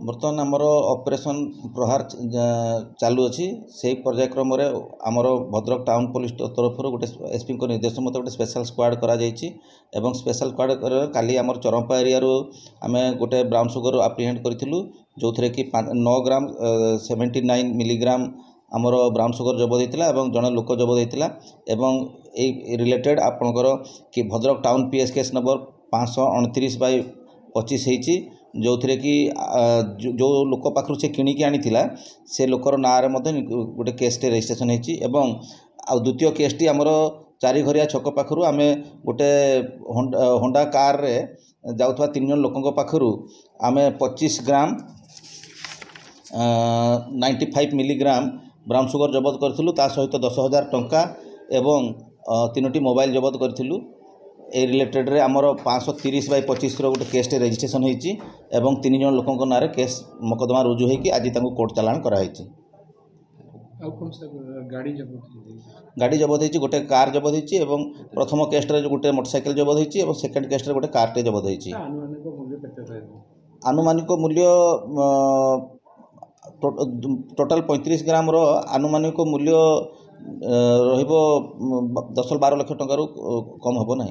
बर्तमान आमर ऑपरेशन प्रहार चालू अच्छी से पर्यायक्रम आमर भद्रक टाउन पुलिस तरफ गोटे एसपी निर्देश मत गोटे स्पेशल स्क्वाड करा स्पेशल स्क्वाड काली आमर चरंपा एरिया आम गोटे ब्राउन सुगर आप्रिहेंड करूँ जो थे कि 9 ग्राम 79 मिलीग्राम आमर ब्राउन सुगर जबत होता है जड़े लोक जबत होता है रिलेटेड आपणकर कि Bhadrak town PS case number 529/25 जो थे कि जो लोक पाखु से किणिकी आनी से लोकर ना गोटे केसटे रेजिस्ट्रेशन होती द्वितीय केसटी आमर चारिघरिया छक पाखु आम गोटे होंडा कार रे जाउथवा 3 जन लोकों पाखु आम 25 ग्राम 95 मिलीग्राम ब्राउन सुगर जबत करूँ सहित 10,000 टंका एवं 3टी मोबाइल जबत करूँ ए रिलेटेड रे आमर 530/25 गोटे केसटे रेजिस्ट्रेशन होती 3 जन लोकों ना केस मकदमा रुजु होगी आज कोर्ट चालाण कराई। गाड़ी जबत होती गोटे कार जबत होती प्रथम केस्ट्रे गोटे मोटरसाइकेल जबत होती सेकेंड केस्ट्रे गोटे कारटे जबत होती। आनुमानिक मूल्य टोटाल 35 ग्राम रो आनुमानिक मूल्य रहिबो 10-12 लाख टंका कम हम ना।